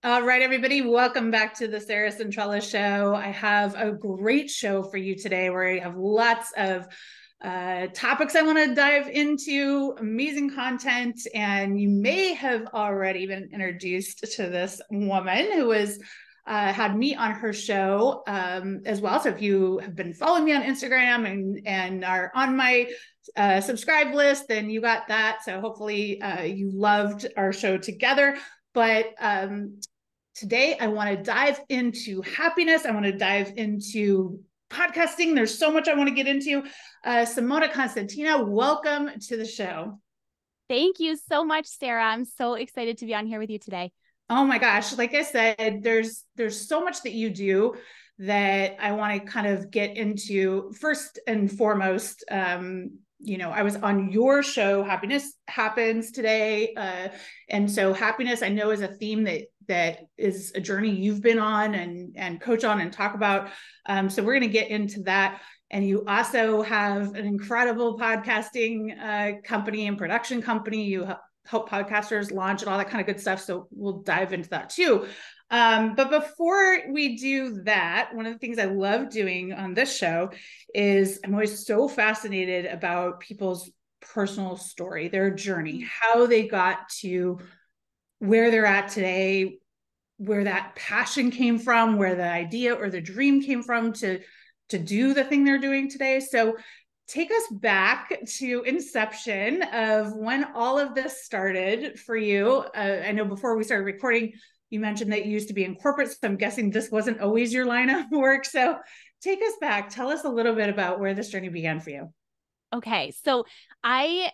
All right, everybody, welcome back to the Sarah Centrella Show. I have a great show for you today where I have lots of topics I want to dive into, amazing content, and you may have already been introduced to this woman who was had me on her show as well. So if you have been following me on Instagram and are on my subscribe list, then you got that. So hopefully you loved our show together. But today I want to dive into happiness. I want to dive into podcasting. There's so much I want to get into. Simona Costantini, welcome to the show. Thank you so much, Sarah. I'm so excited to be on here with you today. Oh my gosh, like I said, there's so much that you do that I want to kind of get into. First and foremost, I was on your show, Happiness Happens, today. And so happiness, I know, is a theme that is a journey you've been on and coach on and talk about. So we're going to get into that. And you also have an incredible podcasting company and production company. You help podcasters launch and all that kind of good stuff. So we'll dive into that too. But before we do that, one of the things I love doing on this show is I'm always so fascinated about people's personal story, their journey, how they got to where they're at today, where that passion came from, where the idea or the dream came from to do the thing they're doing today. So take us back to inception of when all of this started for you. I know before we started recording, you mentioned that you used to be in corporate, so I'm guessing this wasn't always your line of work. So take us back. Tell us a little bit about where this journey began for you. Okay, so I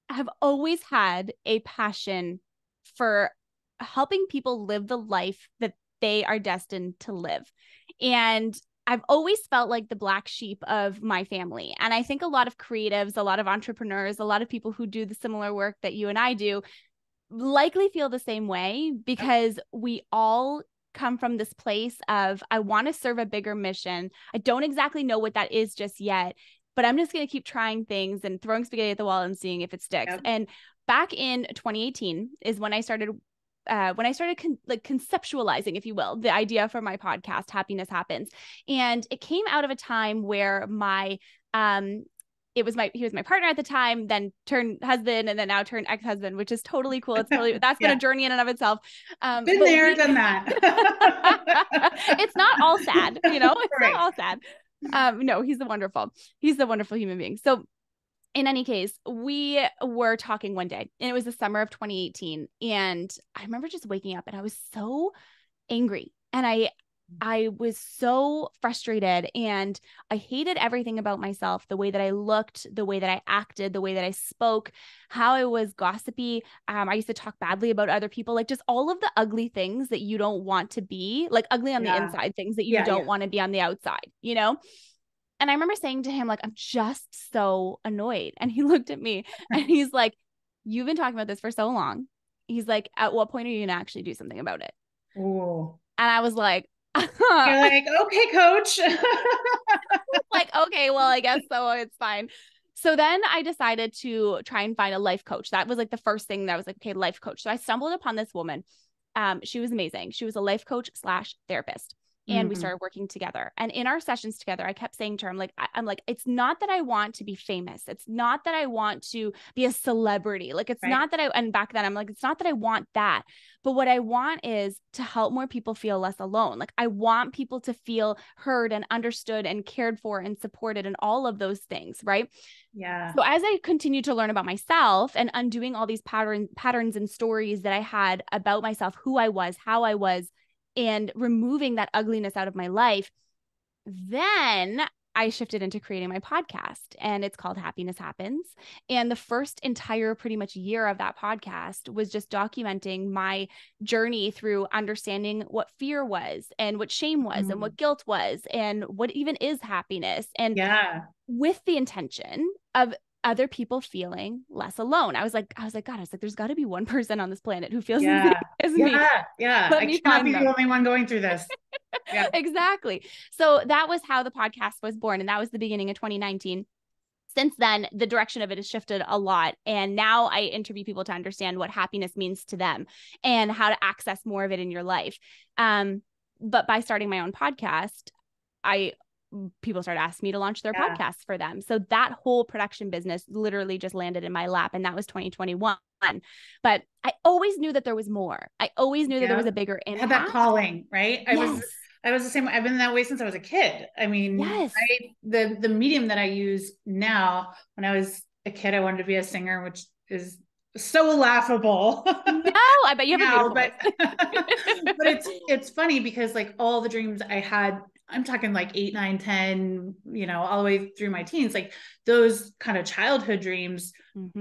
have always had a passion for helping people live the life that they are destined to live. And I've always felt like the black sheep of my family. And I think a lot of creatives, a lot of entrepreneurs, a lot of people who do the similar work that you and I do likely feel the same way, because we all come from this place of, I want to serve a bigger mission. I don't exactly know what that is just yet, but I'm just going to keep trying things and throwing spaghetti at the wall and seeing if it sticks. Yep. And back in 2018 is when I started conceptualizing, if you will, the idea for my podcast, Happiness Happens. And it came out of a time where he was my partner at the time, then turned husband, and then now turned ex-husband, which is totally cool. It's totally, that's been a journey in and of itself. Been there, done that. It's not all sad, it's right. Not all sad. No, he's the wonderful human being. So in any case, we were talking one day, and it was the summer of 2018. And I remember just waking up and I was so angry, and I was so frustrated, and I hated everything about myself, the way that I looked, the way that I acted, the way that I spoke, how I was gossipy. I used to talk badly about other people, like just all of the ugly things that you don't want to be, like ugly on the inside, things that you don't want to be on the outside, And I remember saying to him, like, I'm just so annoyed. And he looked at me and he's like, you've been talking about this for so long. He's like, at what point are you going to actually do something about it? Ooh. And I was like, you're like, okay, coach. Like, okay, well, I guess so. It's fine. So then I decided to try and find a life coach. That was like the first thing that I was like, okay, life coach. So I stumbled upon this woman. She was amazing. She was a life coach / therapist. And we started working together. And in our sessions together, I kept saying to her, I'm like, it's not that I want to be famous. It's not that I want to be a celebrity. Like, it's not that and back then I'm like, it's not that I want that. But what I want is to help more people feel less alone. Like, I want people to feel heard and understood and cared for and supported and all of those things. Right. Yeah. So as I continued to learn about myself and undoing all these patterns and stories that I had about myself, who I was, how I was, and removing that ugliness out of my life, then I shifted into creating my podcast, and it's called Happiness Happens. And the first entire pretty much year of that podcast was just documenting my journey through understanding what fear was and what shame was and what guilt was and what even is happiness. And with the intention of other people feeling less alone. I was like, God, there's got to be one person on this planet who feels the same as me. Yeah. I cannot be the only one going through this. Exactly. So that was how the podcast was born. And that was the beginning of 2019. since then, the direction of it has shifted a lot. And now I interview people to understand what happiness means to them and how to access more of it in your life. But by starting my own podcast, people started asking me to launch their podcasts for them. So that whole production business literally just landed in my lap. And that was 2021. But I always knew that there was more. I always knew that there was a bigger impact. Had that calling, right? I was the same. I've been that way since I was a kid. I mean, the medium that I use now, when I was a kid, I wanted to be a singer, which is so laughable. No, I bet you have a beautiful voice. But it's funny because like all the dreams I had, I'm talking like 8, 9, 10, all the way through my teens, like those kind of childhood dreams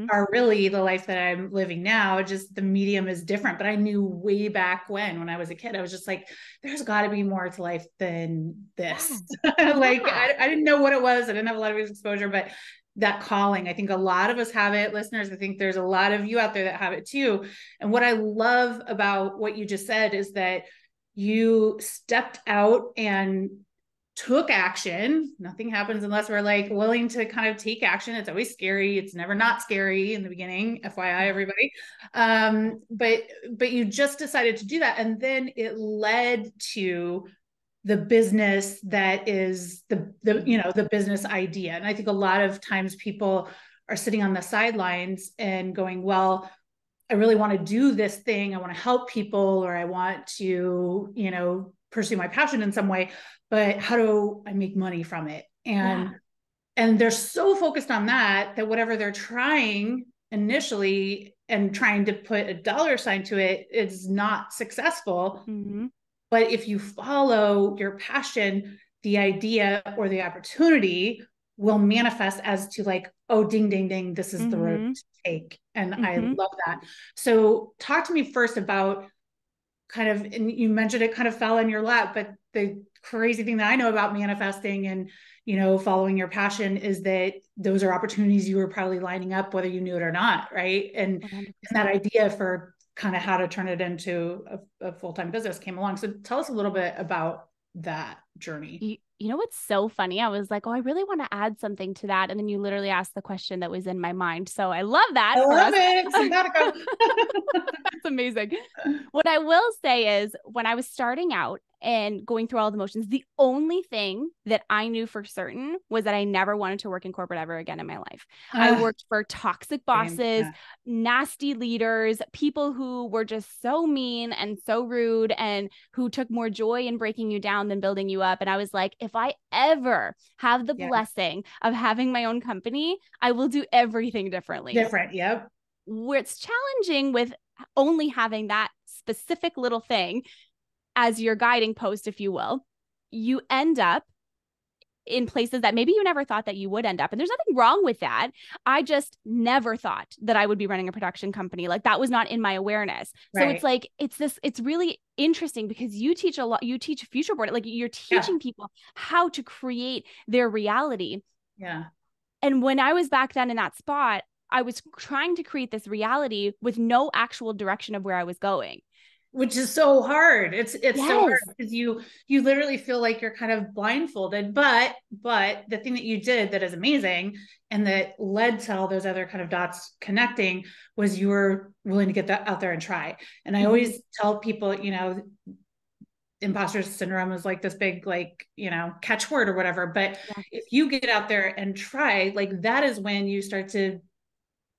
are really the life that I'm living now. Just the medium is different, but I knew way back when I was a kid, I was just like, there's gotta be more to life than this. Like, I didn't know what it was. I didn't have a lot of exposure, but that calling, I think a lot of us have it. Listeners, I think there's a lot of you out there that have it too. And what I love about what you just said is that you stepped out and took action. Nothing happens unless we're like willing to kind of take action. It's always scary. It's never not scary in the beginning, FYI, everybody. But you just decided to do that. And then it led to the business that is the business idea. And I think a lot of times people are sitting on the sidelines and going, well, I really want to do this thing. I want to help people, or I want to, pursue my passion in some way, but how do I make money from it? And they're so focused on that whatever they're trying initially and trying to put a dollar sign to it is not successful. But if you follow your passion, the idea or the opportunity will manifest as to like, oh, ding, ding, ding, this is the road to take. And I love that. So talk to me first about kind of, and you mentioned it kind of fell in your lap, but the crazy thing that I know about manifesting and, following your passion is that those are opportunities you were probably lining up, whether you knew it or not. Right. And that idea for kind of how to turn it into a full-time business came along. So tell us a little bit about that journey. You know what's so funny? I was like, oh, I really want to add something to that. And then you literally asked the question that was in my mind. So I love that. I love it. Simpatico. That's amazing. What I will say is when I was starting out and going through all the motions, the only thing that I knew for certain was that I never wanted to work in corporate ever again in my life. I worked for toxic bosses, nasty leaders, people who were just so mean and so rude and who took more joy in breaking you down than building you up. And I was like, if I ever have the blessing of having my own company, I will do everything differently. Yep. Where it's challenging with only having that specific little thing as your guiding post, if you will, you end up in places that maybe you never thought that you would end up. And there's nothing wrong with that. I just never thought that I would be running a production company. Like that was not in my awareness. So it's like, it's really interesting because you teach a lot, you teach future board, like you're teaching people how to create their reality. Yeah. And when I was back then in that spot, I was trying to create this reality with no actual direction of where I was going. Which is so hard. It's so hard because you literally feel like you're kind of blindfolded, but the thing that you did that is amazing and that led to all those other kind of dots connecting was you were willing to get that out there and try. And I always tell people, imposter syndrome is like this big, catchword or whatever. But if you get out there and try, like that is when you start to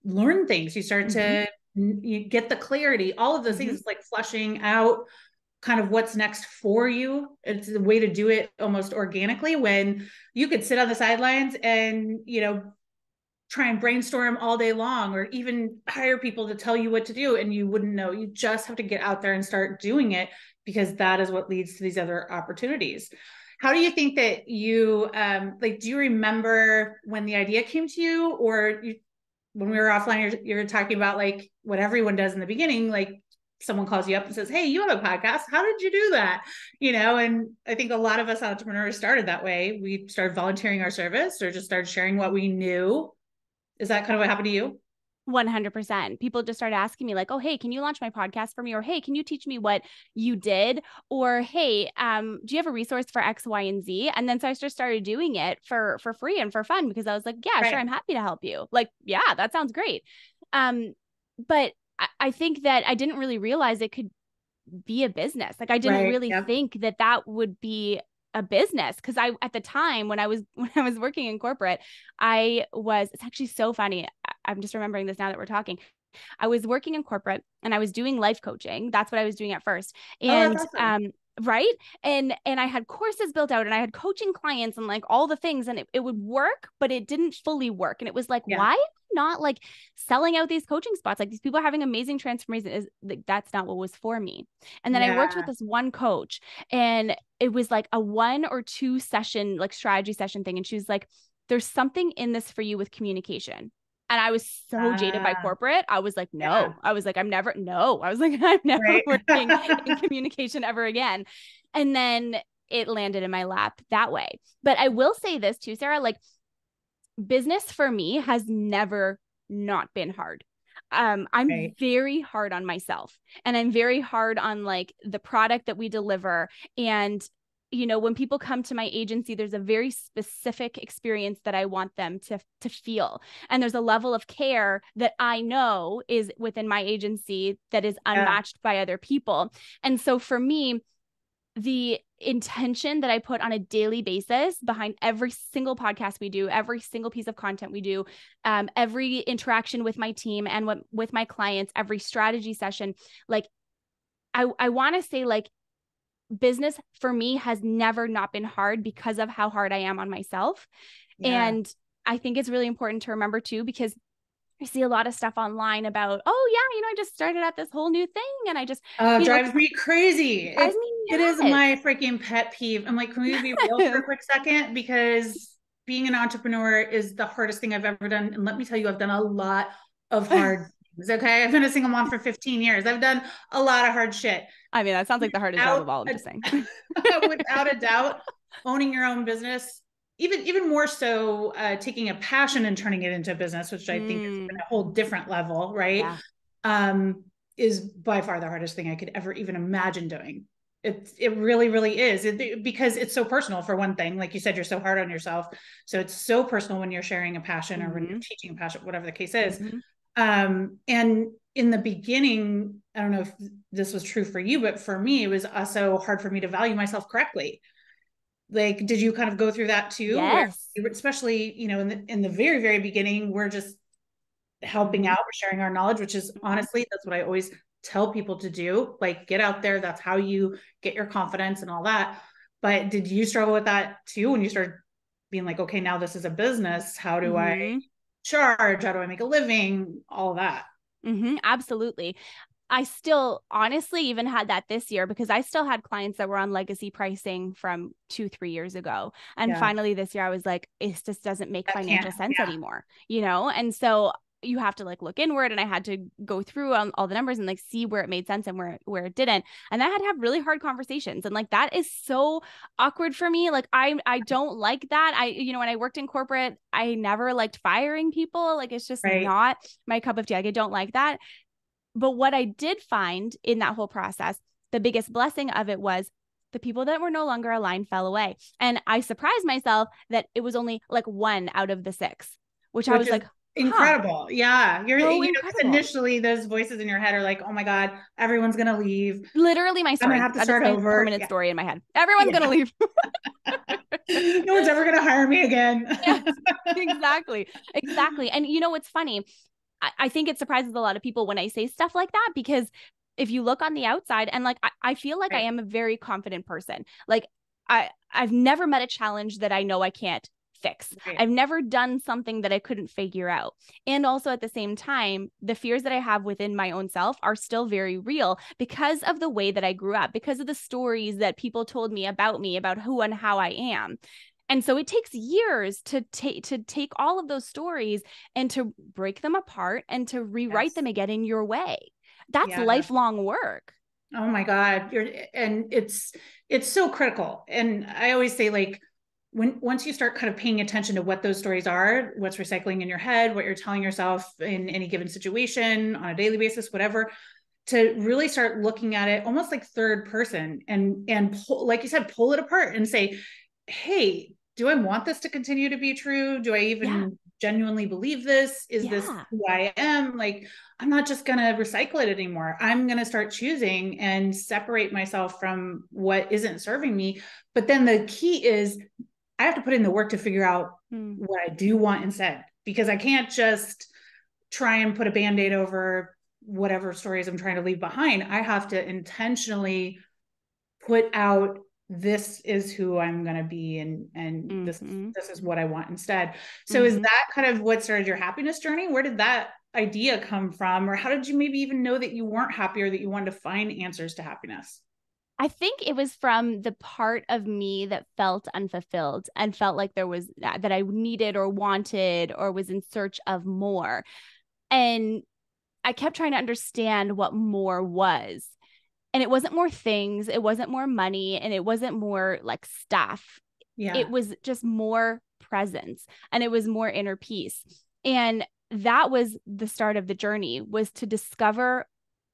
learn things. You start to you get the clarity, all of those things, like flushing out kind of what's next for you. It's a way to do it almost organically when you could sit on the sidelines and, try and brainstorm all day long, or even hire people to tell you what to do. And you wouldn't know. You just have to get out there and start doing it because that is what leads to these other opportunities. How do you think that you, do you remember when the idea came to you, or when we were offline, you're talking about like what everyone does in the beginning, like someone calls you up and says, hey, you have a podcast. How did you do that? And I think a lot of us entrepreneurs started that way. We started volunteering our service or just started sharing what we knew. Is that kind of what happened to you? 100%. People just started asking me like, oh, hey, can you launch my podcast for me? Or, hey, can you teach me what you did? Or, hey, do you have a resource for X, Y, and Z? And then so I just started doing it for free and for fun, because I was like, yeah, sure, I'm happy to help you. Like, yeah, that sounds great. But I think that I didn't really realize it could be a business. Like, I didn't really think that that would be a business, because I, at the time when I was working in corporate, it's actually so funny. I'm just remembering this now that we're talking. I was working in corporate and I was doing life coaching. That's what I was doing at first. And that's awesome. right. And I had courses built out and I had coaching clients and like all the things, and it would work, but it didn't fully work. And it was like, why am I not like selling out these coaching spots? Like, these people are having amazing transformation. Is like, that's not what was for me. And then I worked with this one coach, and it was like a 1 or 2 session, like strategy session thing. And she was like, there's something in this for you with communication. And I was so jaded by corporate. I was like, no. I was like, I'm never working in communication ever again. And then it landed in my lap that way. But I will say this too, Sarah, like, business for me has never not been hard. I'm very hard on myself, and I'm very hard on like the product that we deliver. And when people come to my agency, there's a very specific experience that I want them to feel. And there's a level of care that I know is within my agency that is unmatched by other people. And so for me, the intention that I put on a daily basis behind every single podcast we do, every single piece of content we do, every interaction with my team and with my clients, every strategy session, like, I want to say, like, business for me has never not been hard because of how hard I am on myself. And I think it's really important to remember too, because I see a lot of stuff online about, oh yeah, I just started at this whole new thing, and I just drives me crazy. It is my freaking pet peeve. I'm like, can we be real for a quick second? Because being an entrepreneur is the hardest thing I've ever done. And let me tell you, I've done a lot of hard things. Okay. I've been a single mom for 15 years. I've done a lot of hard shit. I mean, that sounds like the hardest job of all, I'm just saying. Without a doubt, owning your own business, even more so, taking a passion and turning it into a business, which I think is a whole different level, right? Is by far the hardest thing I could ever even imagine doing. It really, really is, because it's so personal. For one thing, like you said, you're so hard on yourself. So it's so personal when you're sharing a passion or when you're teaching a passion, whatever the case is. And in the beginning, I don't know if this was true for you, but for me, it was also hard for me to value myself correctly. Like, did you kind of go through that too? Yes. Where, especially, in the very, very beginning, we're just helping out, we're sharing our knowledge, which is honestly, that's what I always tell people to do. Like, get out there. That's how you get your confidence and all that. But did you struggle with that too when you started being like, okay, now this is a business. How do I charge? How do I make a living? All of that. Absolutely. I still honestly even had that this year, because I still had clients that were on legacy pricing from 2-3 years ago. And finally this year I was like, it just doesn't make financial sense anymore, And so you have to like look inward, and I had to go through all the numbers and like see where it made sense and where it didn't. And I had to have really hard conversations. And like, that is so awkward for me. Like, I don't like that. When I worked in corporate, I never liked firing people. Like, it's just not my cup of tea. Like, I don't like that. But what I did find in that whole process, the biggest blessing of it was the people that were no longer aligned fell away. And I surprised myself that it was only like 1 out of the 6, which I was like, incredible. Yeah. Incredible. Initially those voices in your head are like, oh my God, everyone's going to leave. Literally my story. I'm going to have to start over. Permanent story in my head. Everyone's going to leave. No one's ever going to hire me again. Yes, exactly. And what's funny? I think it surprises a lot of people when I say stuff like that, because if you look on the outside, and like, I feel like I am a very confident person. Like, I've never met a challenge that I know I can't fix. I've never done something that I couldn't figure out. And also at the same time, the fears that I have within my own self are still very real because of the way that I grew up, because of the stories that people told me, about who and how I am. And so it takes years to take all of those stories and to break them apart and to rewrite them again in your way. That's lifelong work. Oh my God. And it's so critical. And I always say, like, once you start kind of paying attention to what those stories are, what's recycling in your head, what you're telling yourself in any given situation on a daily basis, whatever, to really start looking at it almost like third person and pull, like you said, pull it apart and say, hey, do I want this to continue to be true? Do I even genuinely believe this? Is this who I am? Like, I'm not just going to recycle it anymore. I'm going to start choosing and separate myself from what isn't serving me. But then the key is I have to put in the work to figure out what I do want instead, because I can't just try and put a Band-Aid over whatever stories I'm trying to leave behind. I have to intentionally put out, this is who I'm going to be. And this is what I want instead. So is that kind of what started your happiness journey? Where did that idea come from? Or how did you maybe even know that you weren't happy or that you wanted to find answers to happiness? I think it was from the part of me that felt unfulfilled and felt like there was that I needed or wanted or was in search of more. And I kept trying to understand what more was. And it wasn't more things, it wasn't more money, and it wasn't more like stuff. It was just more presence, and it was more inner peace. And that was the start of the journey, was to discover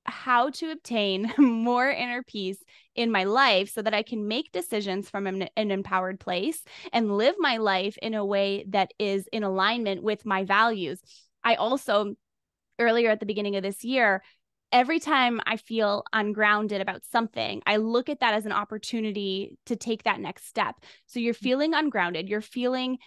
how to obtain more inner peace in my life so that I can make decisions from an empowered place and live my life in a way that is in alignment with my values. I also, earlier at the beginning of this year, every time I feel ungrounded about something, I look at that as an opportunity to take that next step. So you're feeling ungrounded, you're feeling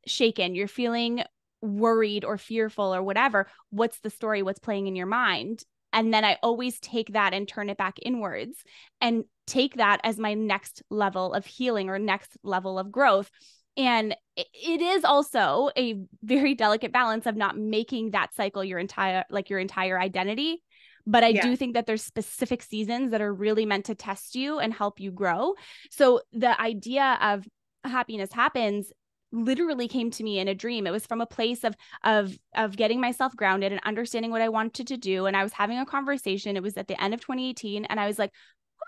shaken, you're feeling worried or fearful or whatever. What's the story? What's playing in your mind? And then I always take that and turn it back inwards and take that as my next level of healing or next level of growth. And it is also a very delicate balance of not making that cycle your entire identity. But I do think that there's specific seasons that are really meant to test you and help you grow. So the idea of happiness happens literally came to me in a dream. It was from a place of getting myself grounded and understanding what I wanted to do. And I was having a conversation. It was at the end of 2018. And I was like,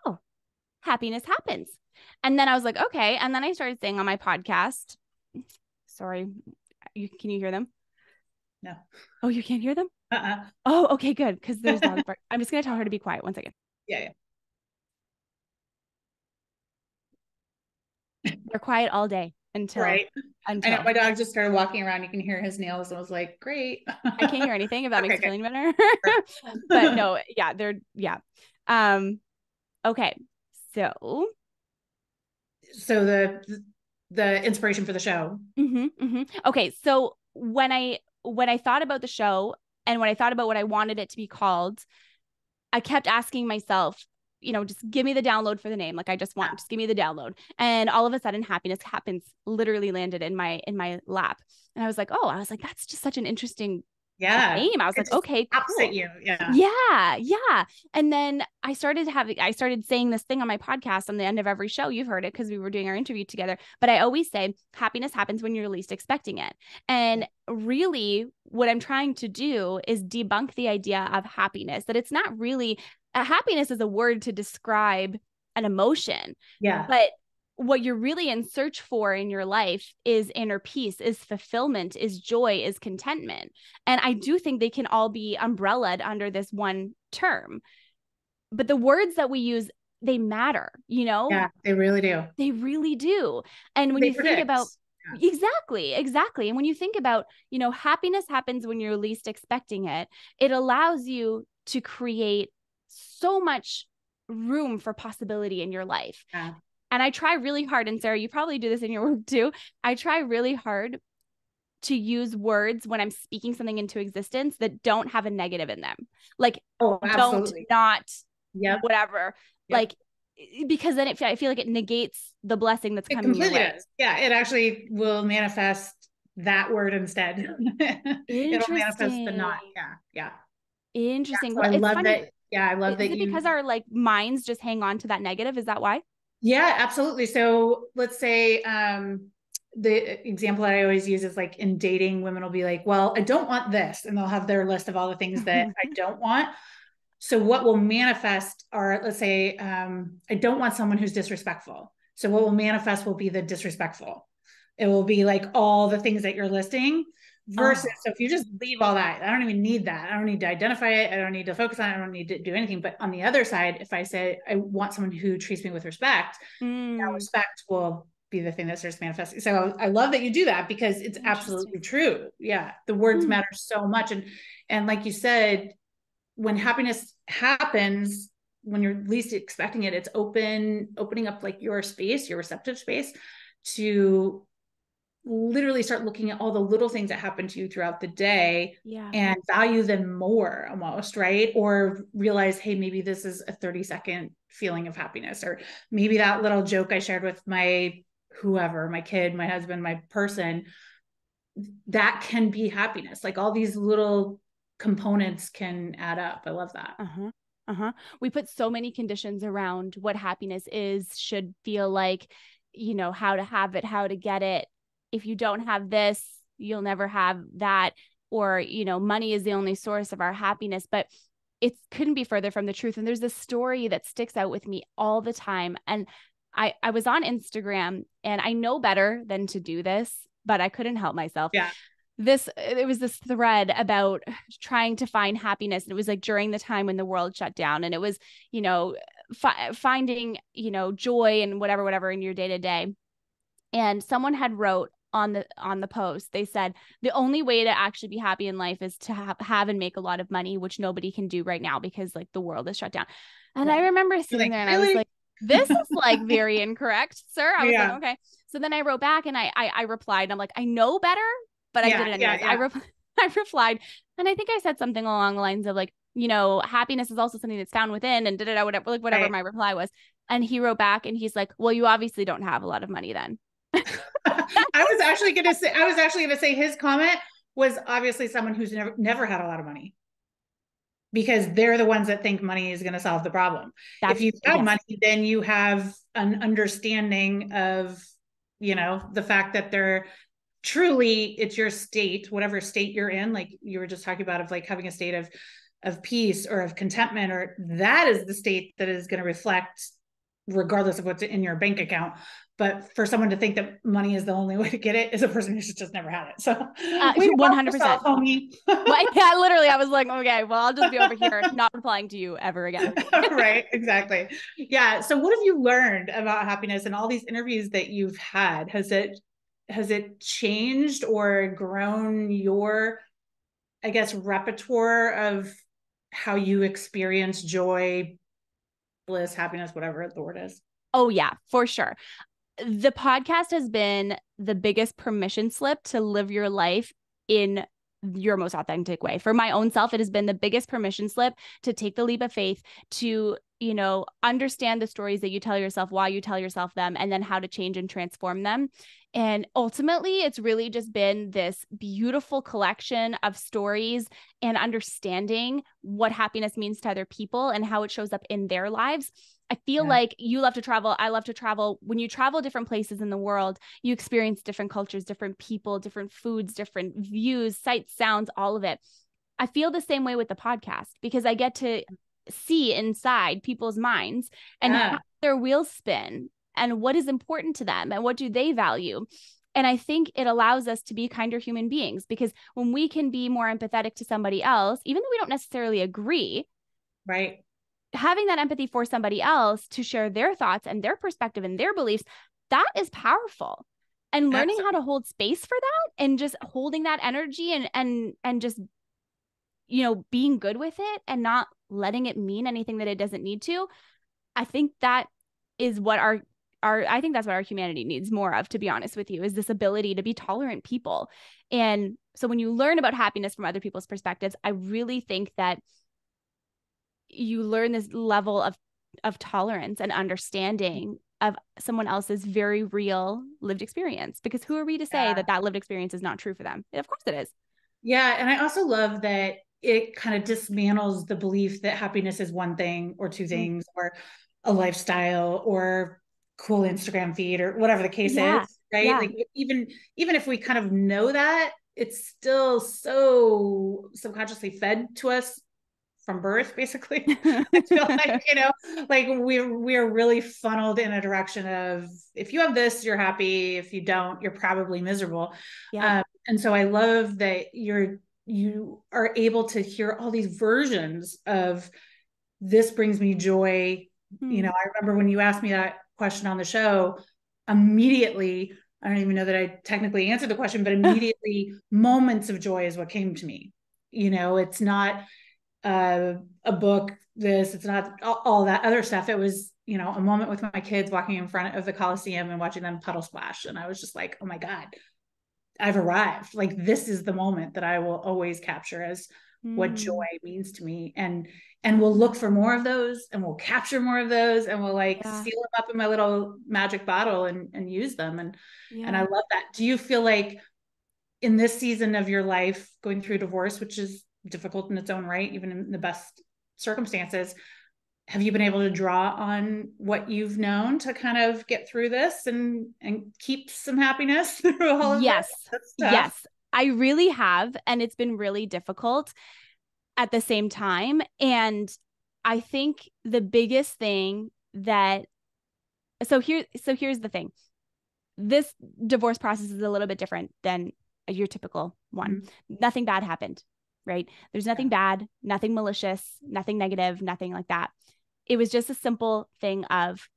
oh, happiness happens. And then I was like, okay. And then I started saying on my podcast, sorry, can you hear them? No. Oh, you can't hear them? Oh, okay, good. Because there's dogs. I'm just going to tell her to be quiet. 1 second. Yeah. They're quiet all day until I know my dog just started walking around. You can hear his nails. I was like, great. I can't hear anything, if that makes you feel any better. But no, okay. So the inspiration for the show. Okay. So when I thought about the show and when I thought about what I wanted it to be called, I kept asking myself, just give me the download for the name. Like, just give me the download. And all of a sudden Happiness Happens literally landed in my lap. And I was like, that's just such an interesting name. I was like, okay, cool. You. Yeah. And then I started saying this thing on my podcast on the end of every show. You've heard it because we were doing our interview together. But I always say happiness happens when you're least expecting it. And really what I'm trying to do is debunk the idea of happiness, that it's not really happiness is a word to describe an emotion. But what you're really in search for in your life is inner peace, is fulfillment, is joy, is contentment. And I do think they can all be umbrellaed under this one term. But the words that we use, they matter, Yeah, they really do. They really do. And when you think about exactly. And when you think about, happiness happens when you're least expecting it, it allows you to create so much room for possibility in your life. And I try really hard, and Sarah, you probably do this in your work too. I try really hard to use words when I'm speaking something into existence that don't have a negative in them. Like, whatever. Like, because then I feel like it negates the blessing that's coming your way. Yeah, it actually will manifest that word instead. It'll manifest the not. Yeah. Interesting. So I love that. Yeah, I love that. Is it because our minds just hang on to that negative? Is that why? Yeah, absolutely. So let's say the example that I always use is like in dating, women will be like, well, I don't want this. And they'll have their list of all the things that I don't want. So what will manifest are, let's say, I don't want someone who's disrespectful. So what will manifest will be the disrespectful. It will be like all the things that you're listing versus, so if you just leave all that, I don't even need that. I don't need to identify it. I don't need to focus on it. I don't need to do anything. But on the other side, if I say, I want someone who treats me with respect, now respect will be the thing that starts manifesting. So I love that you do that because it's absolutely true. Yeah. The words matter so much. And like you said, when happiness happens, when you're least expecting it, it's opening up like your space, your receptive space to literally start looking at all the little things that happen to you throughout the day and value them more almost, right? Or realize, hey, maybe this is a 30-second feeling of happiness, or maybe that little joke I shared with my whoever, my kid, my husband, my person, that can be happiness. Like all these little components can add up. I love that. We put so many conditions around what happiness is, should feel like, how to have it, how to get it. If you don't have this, you'll never have that. Or, money is the only source of our happiness, but it couldn't be further from the truth. And there's this story that sticks out with me all the time. And I was on Instagram, and I know better than to do this, but I couldn't help myself. Yeah. It was this thread about trying to find happiness. And it was like during the time when the world shut down, and it was, finding, joy and whatever in your day to day. And someone had wrote on the post, they said, the only way to actually be happy in life is to have and make a lot of money, which nobody can do right now because like the world is shut down. And I remember sitting there and I was like, this is like very incorrect, sir. I was like, okay. So then I wrote back and I replied, and I'm like, I know better, but I did it anyways. I replied, and I think I said something along the lines of like, happiness is also something that's found within, and whatever my reply was. And he wrote back and he's like, well, you obviously don't have a lot of money then. I was actually going to say his comment was obviously someone who's never had a lot of money, because they're the ones that think money is going to solve the problem. If you have money, then you have an understanding of, the fact that they're truly, it's your state, whatever state you're in, like you were just talking about, of like having a state of peace or of contentment, or that is the state that is going to reflect regardless of what's in your bank account. But for someone to think that money is the only way to get it is a person who's just never had it. So 100%. Well, yeah, literally, I was like, okay, well, I'll just be over here not replying to you ever again. Right, exactly. Yeah. So what have you learned about happiness in all these interviews that you've had? Has it changed or grown your, I guess, repertoire of how you experience joy, bliss, happiness, whatever the word is? Oh yeah, for sure. The podcast has been the biggest permission slip to live your life in your most authentic way. For my own self, it has been the biggest permission slip to take the leap of faith, to, understand the stories that you tell yourself, why you tell yourself them, and then how to change and transform them. And ultimately, it's really just been this beautiful collection of stories and understanding what happiness means to other people and how it shows up in their lives. I feel like you love to travel. I love to travel. When you travel different places in the world, you experience different cultures, different people, different foods, different views, sights, sounds, all of it. I feel the same way with the podcast because I get to see inside people's minds and how their wheels spin and what is important to them and what do they value. And I think it allows us to be kinder human beings, because when we can be more empathetic to somebody else, even though we don't necessarily agree, right? Having that empathy for somebody else to share their thoughts and their perspective and their beliefs, that is powerful. And learning how to hold space for that and just holding that energy and just, being good with it and not letting it mean anything that it doesn't need to. I think that is what I think that's what our humanity needs more of, to be honest with you, is this ability to be tolerant people. And so when you learn about happiness from other people's perspectives, I really think that you learn this level of tolerance and understanding of someone else's very real lived experience, because who are we to say that lived experience is not true for them? Of course it is. Yeah. And I also love that it kind of dismantles the belief that happiness is one thing or two things or a lifestyle or cool Instagram feed or whatever the case is, right? Yeah. Like even if we kind of know that, it's still so subconsciously fed to us from birth, basically. I feel like, like we're really funneled in a direction of, if you have this, you're happy. If you don't, you're probably miserable. Yeah. And so I love that you are able to hear all these versions of, this brings me joy. I remember when you asked me that question on the show, immediately, I don't even know that I technically answered the question, but immediately moments of joy is what came to me. It's not a book, it's not all that other stuff. It was, a moment with my kids walking in front of the Coliseum and watching them puddle splash. And I was just like, oh my God, I've arrived. Like, this is the moment that I will always capture as what joy means to me. And we'll look for more of those, and we'll capture more of those, and we'll seal them up in my little magic bottle and use them. And I love that. Do you feel like in this season of your life, going through divorce, which is difficult in its own right, even in the best circumstances, have you been able to draw on what you've known to kind of get through this and keep some happiness through all of this? Yes, I really have. And it's been really difficult at the same time. And I think the biggest thing here's the thing. This divorce process is a little bit different than your typical one. Nothing bad happened, right? There's nothing bad, nothing malicious, nothing negative, nothing like that. It was just a simple thing of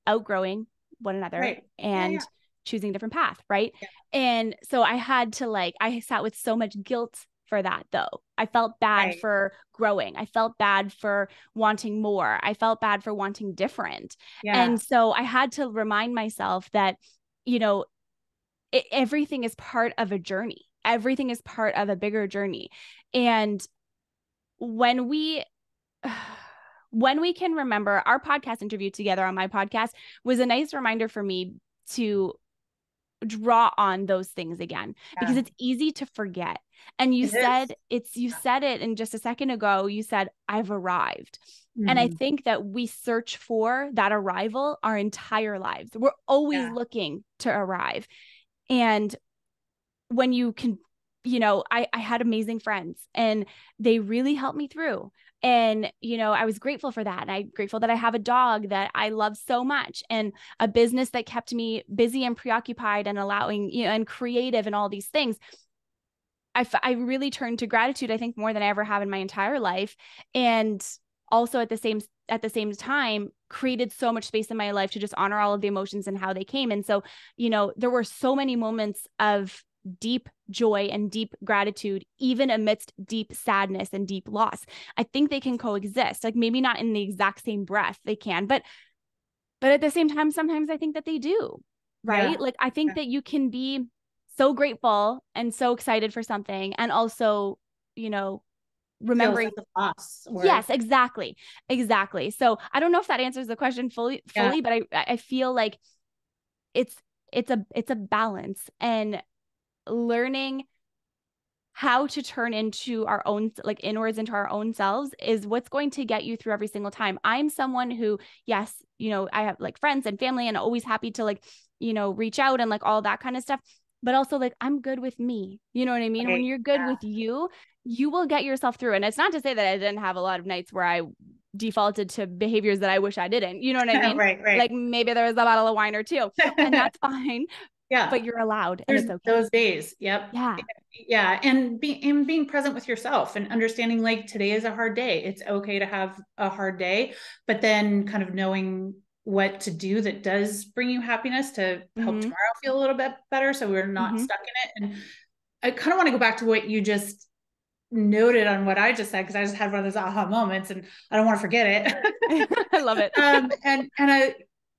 outgrowing one another and choosing a different path, right? And so I had to I sat with so much guilt for that, though. I felt bad for growing. I felt bad for wanting more. I felt bad for wanting different. And so I had to remind myself that, everything is part of a journey. Everything is part of a bigger journey. And when we can remember, our podcast interview together on my podcast was a nice reminder for me to draw on those things again, because it's easy to forget. And you said it in just a second ago, you said, I've arrived. And I think that we search for that arrival our entire lives. We're always looking to arrive. And when you can, I had amazing friends, and they really helped me through. And, I was grateful for that. And I'm grateful that I have a dog that I love so much, and a business that kept me busy and preoccupied and allowing, and creative and all these things. I really turned to gratitude, I think, more than I ever have in my entire life. And also at the same time, created so much space in my life to just honor all of the emotions and how they came. And so, there were so many moments of deep joy and deep gratitude, even amidst deep sadness and deep loss. I think they can coexist, maybe not in the exact same breath, they can, but at the same time, sometimes I think that they do, right? I think that you can be so grateful and so excited for something, and also, remembering the loss. Yes, exactly. So I don't know if that answers the question fully, but I feel like it's a balance, and learning how to turn into our own, inwards into our own selves, is what's going to get you through every single time. I'm someone who, yes, I have friends and family, and always happy to reach out and all that kind of stuff. But also I'm good with me. You know what I mean? Right. When you're good with you will get yourself through. And it's not to say that I didn't have a lot of nights where I defaulted to behaviors that I wish I didn't. You know what I mean? Right. Maybe there was a bottle of wine or two, and that's fine. But you're allowed. There's and it's okay. Those days. Yep. Yeah. And being present with yourself, and understanding today is a hard day. It's okay to have a hard day, but then kind of knowing what to do that does bring you happiness to help tomorrow feel a little bit better, so we're not stuck in it. And I kind of want to go back to what you just noted on what I just said, because I just had one of those aha moments, and I don't want to forget it. I love it. And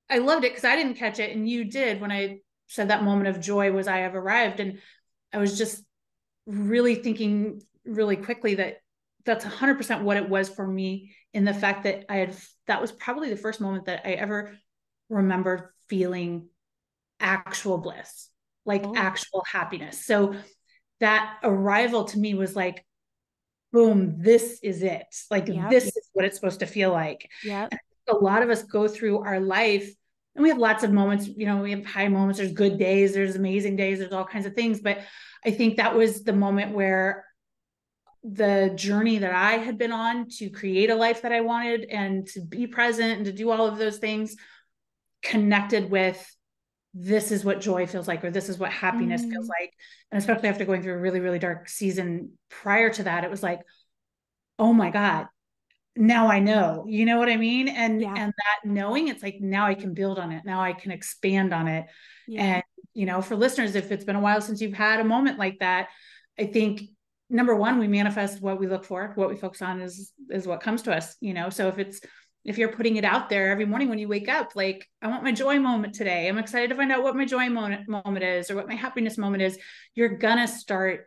I loved it because I didn't catch it, and you did, when I said that moment of joy was, I have arrived. And I was just really thinking really quickly that that's 100% what it was for me, in the fact that that was probably the first moment that I ever remembered feeling actual bliss, actual happiness. So that arrival to me was boom, this is it. This is what it's supposed to feel like. A lot of us go through our life, and we have lots of moments, we have high moments, there's good days, there's amazing days, there's all kinds of things. But I think that was the moment where the journey that I had been on to create a life that I wanted and to be present and to do all of those things connected with, this is what joy feels like, or this is what happiness feels like. And especially after going through a really, really dark season prior to that, it was like, oh my God, now I know, you know what I mean? And that knowing, it's like, now I can build on it. Now I can expand on it. And, you know, for listeners, if it's been a while since you've had a moment like that, I think number one, we manifest what we look for, what we focus on is what comes to us, you know? So if you're putting it out there every morning when you wake up, like, I want my joy moment today, I'm excited to find out what my joy moment is, or what my happiness moment is, you're gonna start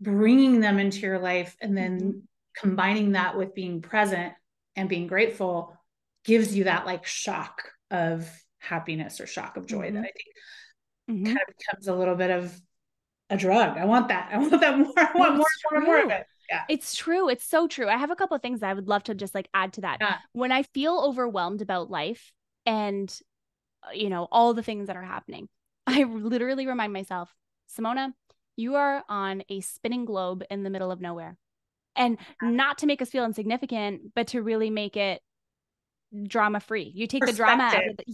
bringing them into your life. And then combining that with being present and being grateful gives you that like shock of happiness or shock of joy that I think kind of becomes a little bit of a drug. I want that. I want that more. I want more of it. Yeah. It's true. It's so true. I have a couple of things that I would love to just like add to that. Yeah. When I feel overwhelmed about life and, you know, all the things that are happening, I literally remind myself, Simona, you are on a spinning globe in the middle of nowhere. And not to make us feel insignificant, but to really make it drama free. You take the drama out of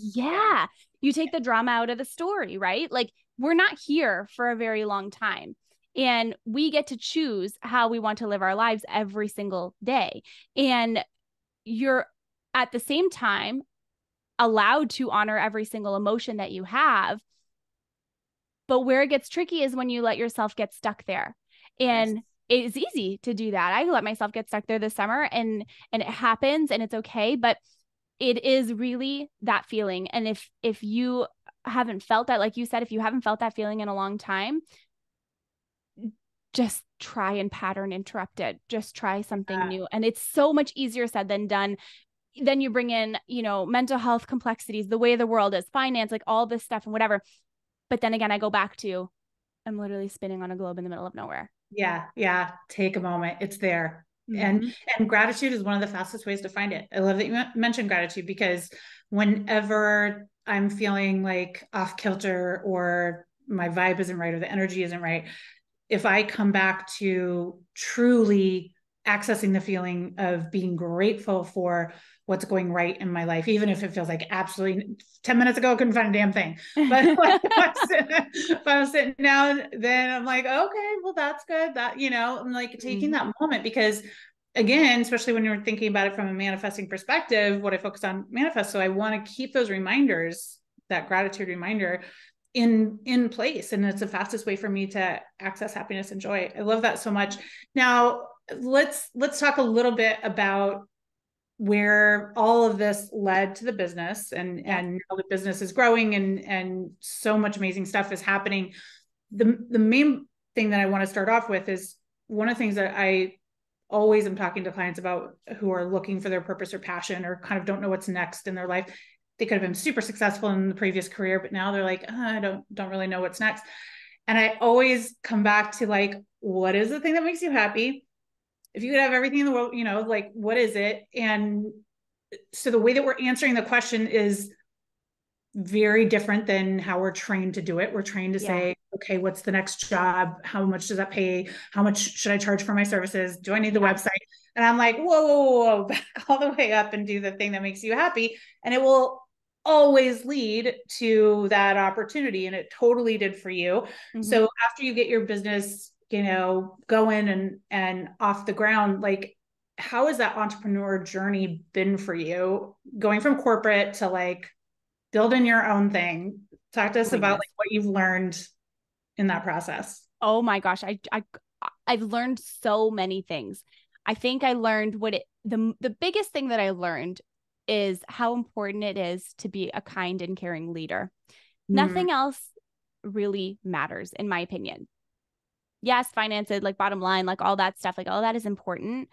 you take the drama out of the story, right? Like, we're not here for a very long time. And we get to choose how we want to live our lives every single day. And you're at the same time allowed to honor every single emotion that you have. But where it gets tricky is when you let yourself get stuck there. And it's easy to do that. I let myself get stuck there this summer, and it happens, and it's okay. But it is really that feeling. And if you haven't felt that, like you said, if you haven't felt that feeling in a long time, just try and pattern interrupt it. Just try something new. And it's so much easier said than done. Then you bring in, you know, mental health complexities, the way the world is, finance, like all this stuff and whatever. But then again, I go back to, I'm literally spinning on a globe in the middle of nowhere. Yeah. Yeah. Take a moment. It's there. And gratitude is one of the fastest ways to find it. I love that you mentioned gratitude, because whenever I'm feeling like off kilter, or my vibe isn't right, or the energy isn't right, if I come back to truly accessing the feeling of being grateful for what's going right in my life, even if it feels like absolutely 10 minutes ago, I couldn't find a damn thing. But like, if I'm sitting down, then I'm like, okay, well, that's good. That, you know, I'm like taking that moment, because again, especially when you're thinking about it from a manifesting perspective, what I focus on manifest. So I want to keep those reminders, that gratitude reminder in place. And it's the fastest way for me to access happiness and joy. I love that so much. Now let's talk a little bit about where all of this led to the business, and how the business is growing, and so much amazing stuff is happening. The main thing that I want to start off with is one of the things that I always am talking to clients about, who are looking for their purpose or passion, or kind of don't know what's next in their life. They could have been super successful in the previous career, but now they're like, I don't really know what's next. And I always come back to like, what is the thing that makes you happy? If you could have everything in the world, you know, like, what is it? And so the way that we're answering the question is very different than how we're trained to do it. We're trained to say, okay, what's the next job? How much does that pay? How much should I charge for my services? Do I need the website? And I'm like, whoa, back all the way up and do the thing that makes you happy. And it will always lead to that opportunity. And it totally did for you. So after you get your business, you know, going and off the ground, like, how has that entrepreneur journey been for you, going from corporate to like building your own thing? Talk to us about like what you've learned in that process. Oh my gosh. I've learned so many things. I think I learned the biggest thing that I learned is how important it is to be a kind and caring leader. Nothing else really matters, in my opinion. Yes, finances, like bottom line, like all that stuff, like all that is important.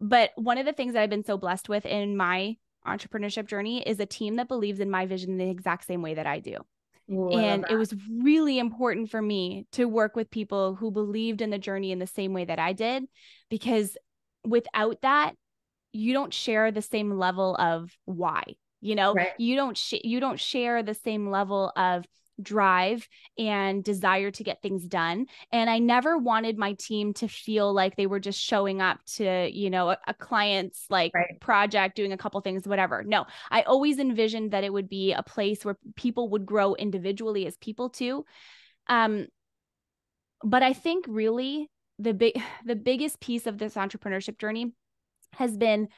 But one of the things that I've been so blessed with in my entrepreneurship journey is a team that believes in my vision the exact same way that I do. Ooh, and it was really important for me to work with people who believed in the journey in the same way that I did, because without that, you don't share the same level of why, you know, you don't share the same level of drive and desire to get things done. And I never wanted my team to feel like they were just showing up to, you know, a client's like project, doing a couple things, whatever. No, I always envisioned that it would be a place where people would grow individually as people too. But I think really the biggest piece of this entrepreneurship journey has been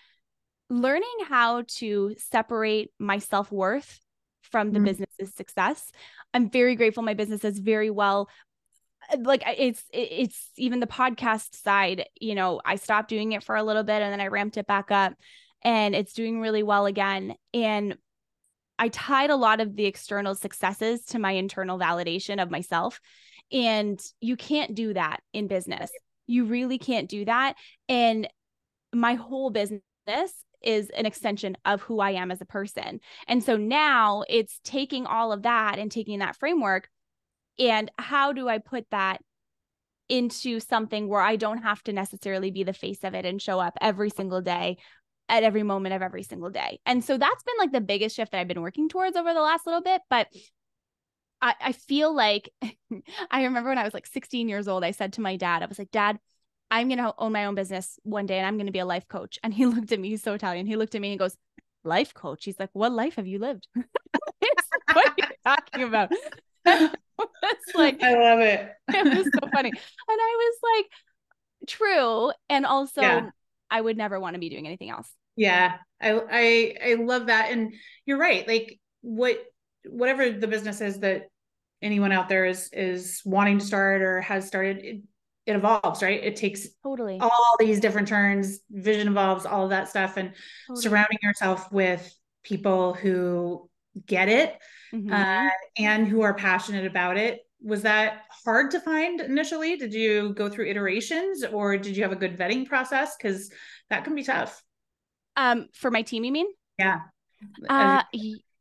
learning how to separate my self-worth from the business's success. I'm very grateful my business is very well, like it's even the podcast side, you know, I stopped doing it for a little bit and then I ramped it back up and it's doing really well again. And I tied a lot of the external successes to my internal validation of myself. And you can't do that in business. You really can't do that. And my whole business is an extension of who I am as a person. And so now it's taking all of that and taking that framework and how do I put that into something where I don't have to necessarily be the face of it and show up every single day at every moment of every single day. And so that's been like the biggest shift that I've been working towards over the last little bit. But I feel like I remember when I was like 16 years old, I said to my dad, I was like, Dad, I'm going to own my own business one day and I'm going to be a life coach. And he looked at me, he's so Italian. He looked at me and goes, life coach? He's like, what life have you lived? It's like, what are you talking about? It's like, I love it. It was so funny. And I was like, true. And also I would never want to be doing anything else. Yeah. I love that. And you're right. Like whatever the business is that anyone out there is wanting to start or has started, it evolves, right? It takes totally all these different turns, vision evolves, all of that stuff. And surrounding yourself with people who get it and who are passionate about it. Was that hard to find initially? Did you go through iterations or did you have a good vetting process? Because that can be tough. For my team, you mean? Yeah.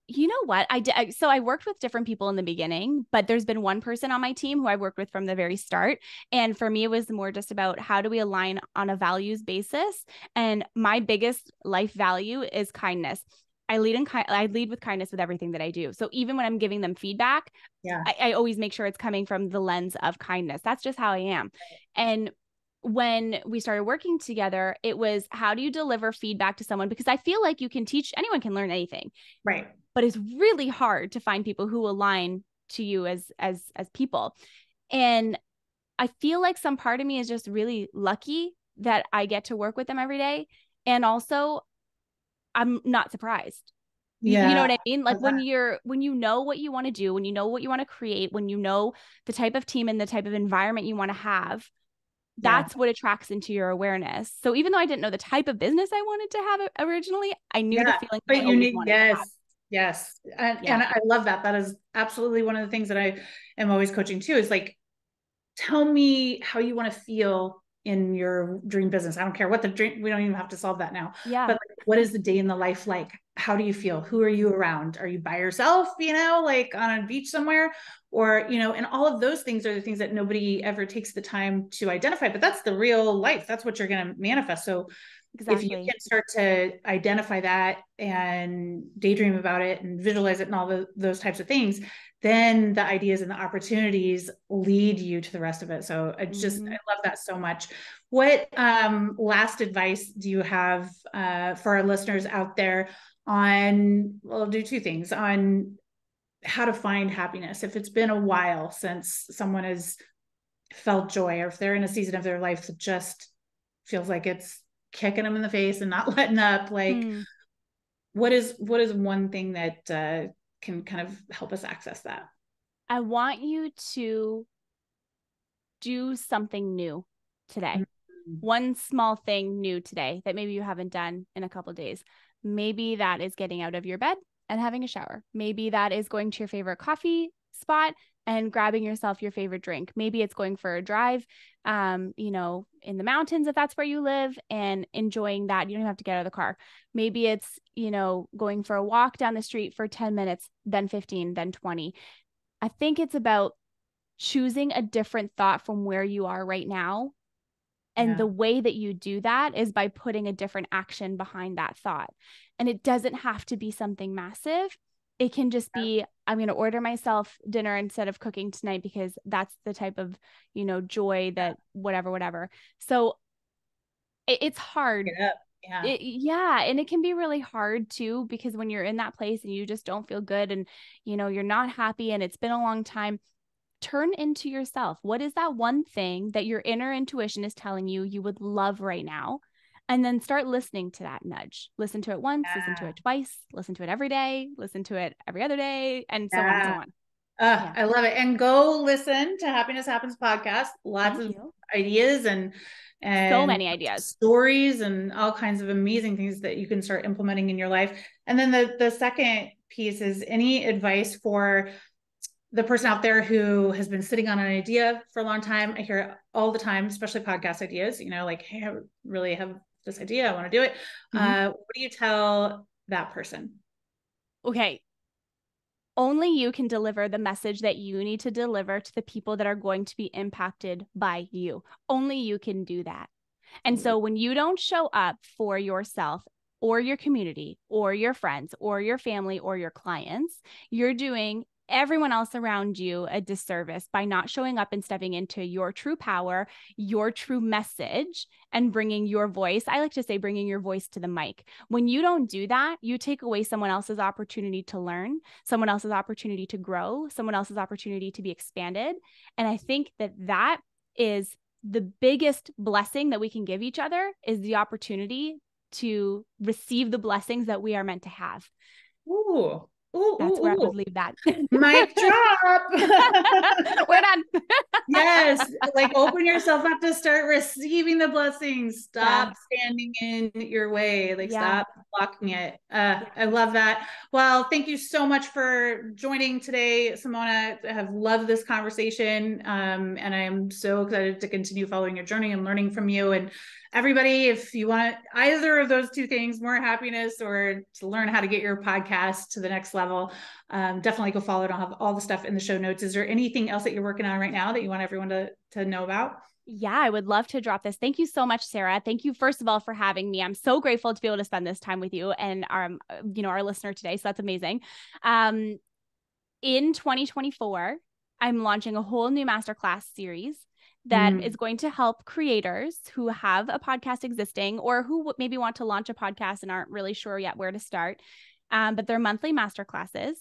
You know what? I did. So I worked with different people in the beginning, but there's been one person on my team who I worked with from the very start. And for me, it was more just about how do we align on a values basis? And my biggest life value is kindness. I lead with kindness with everything that I do. So even when I'm giving them feedback, I always make sure it's coming from the lens of kindness. That's just how I am. And when we started working together, it was how do you deliver feedback to someone? Because I feel like anyone can learn anything. Right. But it's really hard to find people who align to you as people. And I feel like some part of me is just really lucky that I get to work with them every day. And also I'm not surprised. Yeah. You know what I mean? Like when you know what you want to do, when you know what you want to create, when you know the type of team and the type of environment you want to have, that's what attracts into your awareness. So even though I didn't know the type of business I wanted to have originally, I knew the feeling but I always wanted to have. Yes. And I love that. That is absolutely one of the things that I am always coaching too, is like, tell me how you want to feel in your dream business. I don't care what the dream, we don't even have to solve that now. Yeah. But like, what is the day in the life like? How do you feel? Who are you around? Are you by yourself, like on a beach somewhere? Or, and all of those things are the things that nobody ever takes the time to identify, but that's the real life. That's what you're going to manifest. So if you can start to identify that and daydream about it and visualize it and all those types of things, then the ideas and the opportunities lead you to the rest of it. So I love that so much. What last advice do you have for our listeners out there on, well, I'll do two things, on how to find happiness if it's been a while since someone has felt joy, or if they're in a season of their life that just feels like it's kicking them in the face and not letting up, like what is one thing that can kind of help us access that? I want you to do something new today. One small thing new today that maybe you haven't done in a couple of days. Maybe that is getting out of your bed and having a shower. Maybe that is going to your favorite coffee spot and grabbing yourself your favorite drink. Maybe it's going for a drive, in the mountains, if that's where you live, and enjoying that. You don't have to get out of the car. Maybe it's, going for a walk down the street for 10 minutes, then 15, then 20. I think it's about choosing a different thought from where you are right now. And the way that you do that is by putting a different action behind that thought. And it doesn't have to be something massive. It can just be, I'm going to order myself dinner instead of cooking tonight because that's the type of, joy that whatever. So it's hard. Yeah. And it can be really hard too, because when you're in that place and you just don't feel good and, you're not happy and it's been a long time, turn into yourself. What is that one thing that your inner intuition is telling you you would love right now? And then start listening to that nudge. Listen to it once, listen to it twice, listen to it every day, listen to it every other day, and so on and so on. I love it. And go listen to Happiness Happens podcast. Lots of ideas and so many ideas, stories, and all kinds of amazing things that you can start implementing in your life. And then the second piece is any advice for the person out there who has been sitting on an idea for a long time. I hear it all the time, especially podcast ideas, like, hey, I really have this idea. I want to do it. What do you tell that person? Okay. Only you can deliver the message that you need to deliver to the people that are going to be impacted by you. Only you can do that. And so when you don't show up for yourself or your community or your friends or your family or your clients, you're doing everyone else around you a disservice by not showing up and stepping into your true power, your true message, and bringing your voice. I like to say bringing your voice to the mic. When you don't do that, you take away someone else's opportunity to learn, someone else's opportunity to grow, someone else's opportunity to be expanded. And I think that is the biggest blessing that we can give each other, is the opportunity to receive the blessings that we are meant to have. Ooh. That's where I would leave that. Mic drop. We're done. Yes. Like, open yourself up to start receiving the blessings. Stop standing in your way. Like, stop blocking it. I love that. Well, thank you so much for joining today, Simona. I have loved this conversation. And I am so excited to continue following your journey and learning from you. And everybody, if you want either of those two things, more happiness or to learn how to get your podcast to the next level, definitely go follow it. I'll have all the stuff in the show notes. Is there anything else that you're working on right now that you want everyone to know about? Yeah, I would love to drop this. Thank you so much, Sarah. Thank you, first of all, for having me. I'm so grateful to be able to spend this time with you and our listener today. So that's amazing. In 2024, I'm launching a whole new masterclass series that is going to help creators who have a podcast existing or who maybe want to launch a podcast and aren't really sure yet where to start. But they're monthly masterclasses,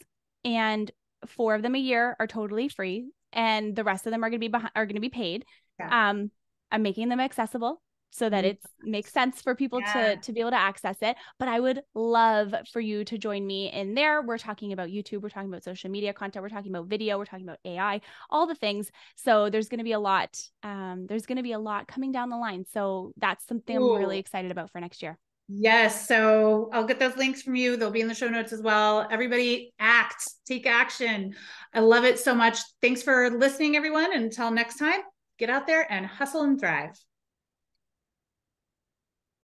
and 4 of them a year are totally free, and the rest of them are going to be paid. I'm making them accessible so that it makes sense for people to be able to access it. But I would love for you to join me in there. We're talking about YouTube. We're talking about social media content. We're talking about video. We're talking about AI, all the things. So there's going to be a lot. There's going to be a lot coming down the line. So that's something I'm really excited about for next year. Yes. So I'll get those links from you. They'll be in the show notes as well. Everybody act, take action. I love it so much. Thanks for listening, everyone. Until next time, get out there and hustle and thrive.